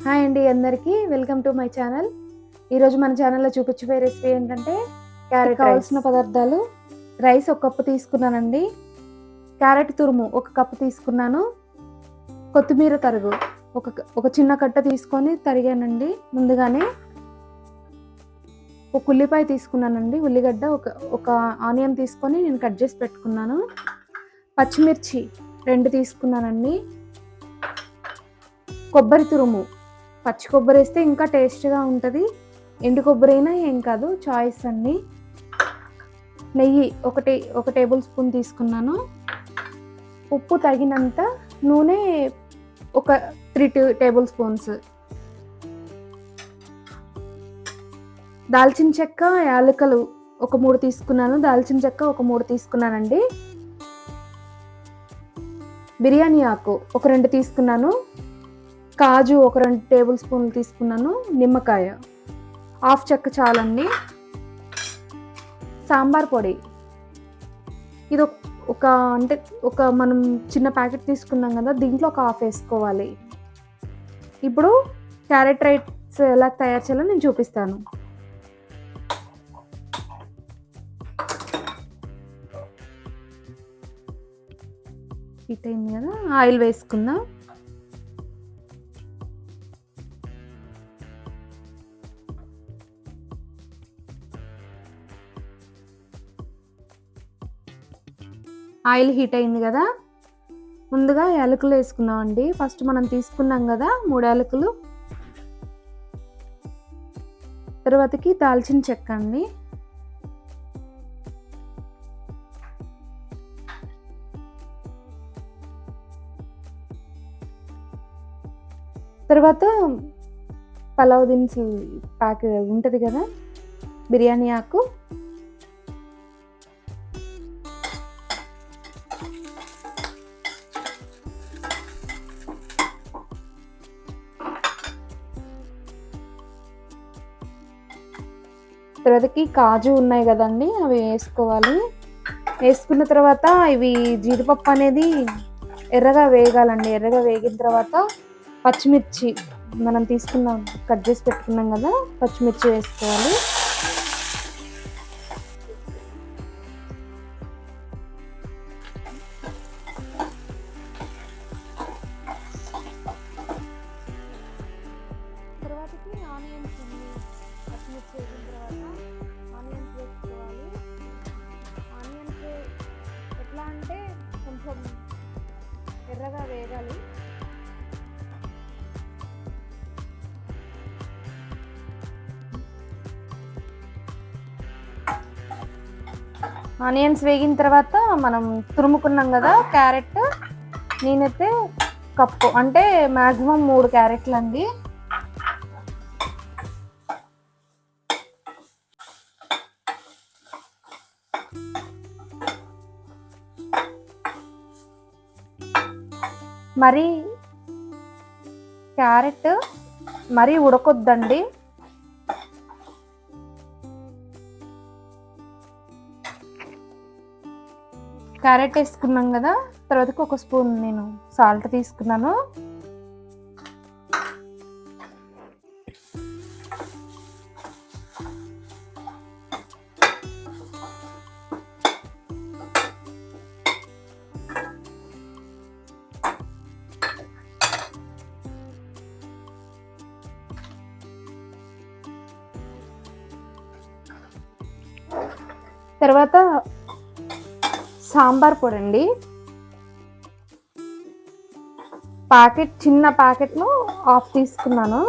Hi అండి అందరికీ welcome to my channel. ఈరోజు మన ఛానల్లో చూపించే రెసిపీ ఏంటంటే క్యారెట్ కావాల్సిన పదార్థాలు. రైస్ ఒక కప్పు తీసుకున్నానండి, క్యారెట్ తురుము ఒక కప్పు తీసుకున్నాను, కొత్తిమీర తరుగు ఒక చిన్న కట్ట తీసుకొని తరిగానండి ముందుగానే, ఒక ఉల్లిపాయ తీసుకున్నానండి, ఉల్లిగడ్డ ఒక ఆనియన్ తీసుకొని నేను కట్ చేసి పెట్టుకున్నాను, పచ్చిమిర్చి 2 తీసుకున్నానండి, కొబ్బరి తురుము, పచ్చి కొబ్బరి వేస్తే ఇంకా టేస్ట్గా ఉంటుంది, ఎండు కొబ్బరి అయినా ఏం కాదు, చాయిస్ అండి. నెయ్యి ఒక టేబుల్ స్పూన్ తీసుకున్నాను, ఉప్పు తగినంత, నూనె ఒక 3 టేబుల్ స్పూన్స్, దాల్చిన చెక్క యాలకులు ఒక 3 తీసుకున్నాను, దాల్చిన చెక్క ఒక 3 తీసుకున్నానండి, బిర్యానీ ఆకు ఒక 2 తీసుకున్నాను, కాజు ఒక 2 టేబుల్ స్పూన్లు తీసుకున్నాను, నిమ్మకాయ హాఫ్ చెక్క చాలండి, సాంబార్ పొడి ఇది ఒక మనం చిన్న ప్యాకెట్ తీసుకున్నాం కదా, దీంట్లో ఒక హాఫ్ వేసుకోవాలి. ఇప్పుడు క్యారెట్ రైస్ ఎలా తయారు చేయాలో నేను చూపిస్తాను. హీట్ అయింది కదా, ఆయిల్ వేసుకుందాం. ఆయిల్ హీట్ అయింది కదా, ముందుగా యాలకులు వేసుకుందాం అండి. ఫస్ట్ మనం తీసుకున్నాం కదా 3 యాలకులు, తర్వాతకి దాల్చిన చెక్క అండి, తర్వాత పలావ్ దినుసులు ప్యాక్ ఉంటుంది కదా, బిర్యానీ ఆకు, తర్వాతకి కాజు ఉన్నాయి కదండి, అవి వేసుకోవాలి. వేసుకున్న తర్వాత ఇవి జీడిపప్పు అనేది ఎర్రగా వేగాలండి. ఎర్రగా వేగిన తర్వాత పచ్చిమిర్చి మనం కట్ చేసి పెట్టుకున్నాం కదా, పచ్చిమిర్చి వేసుకోవాలి. తర్వాతకి ఆనియన్స్, పచ్చిమిర్చి వేసిన తర్వాత ఆనియన్స్ వేసుకోవాలి. ఆనియన్స్ ఎట్లా అంటే కొంచెం ఎర్రగా వేగాలి. ఆనియన్స్ వేగిన తర్వాత మనం తురుముకున్నాం కదా క్యారెట్, నేనైతే కప్పు అంటే మ్యాక్సిమం 3 క్యారెట్లు అండి. మరి క్యారెట్ మరీ ఉడకొద్దండి, క్యారెట్ వేసుకున్నాం కదా, తర్వాతకి 1 స్పూన్ నేను సాల్ట్ తీసుకున్నాను, తర్వాత సాంబార్ పొడి అండి, చిన్న ప్యాకెట్లో హాఫ్ తీసుకున్నాను,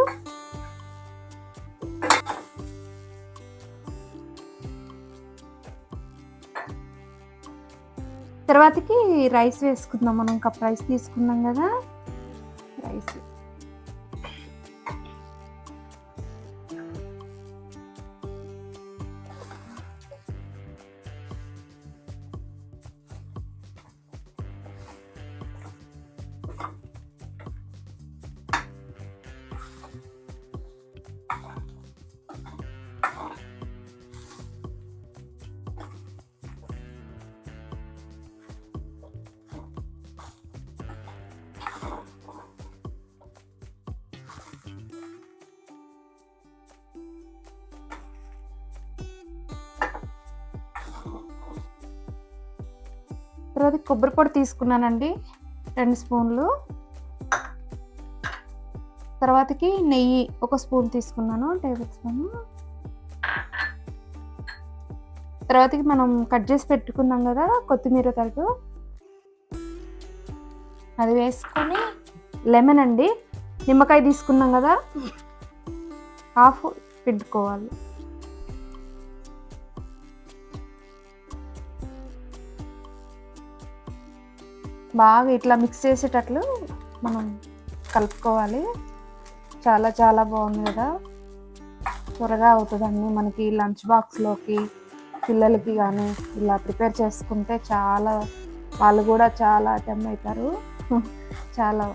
తర్వాతకి రైస్ వేసుకుందాం. మనం కప్ రైస్ తీసుకున్నాం కదా, రైస్ తర్వాత కొబ్బరి పొడి తీసుకున్నానండి 2 స్పూన్లు. తర్వాతకి నెయ్యి 1 స్పూన్ తీసుకున్నాను, టేబుల్ స్పూన్. తర్వాతకి మనం కట్ చేసి పెట్టుకున్నాం కదా కొత్తిమీర తరుగు, అది వేసుకొని లెమన్ అండి, నిమ్మకాయ తీసుకున్నాం కదా హాఫ్ పిండుకోవాలి. బాగా ఇట్లా మిక్స్ చేసేటట్లు మనం కలుపుకోవాలి. చాలా చాలా బాగుంది కదా, త్వరగా అవుతుందండి మనకి లంచ్ బాక్స్లోకి పిల్లలకి కానీ ఇలా ప్రిపేర్ చేసుకుంటే చాలా, వాళ్ళు కూడా చాలా అటెంప్ట్ అవుతారు. చాలా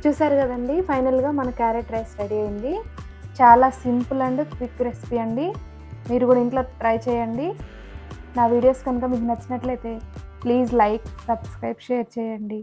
చూసారు కదండి, ఫైనల్గా మన క్యారెట్ రైస్ రెడీ అయింది. చాలా సింపుల్ అండ్ క్విక్ రెసిపీ అండి, మీరు కూడా ఇంట్లో ట్రై చేయండి. నా వీడియోస్ కనుక మీకు నచ్చినట్లయితే ప్లీజ్ లైక్, సబ్స్క్రైబ్, షేర్ చేయండి.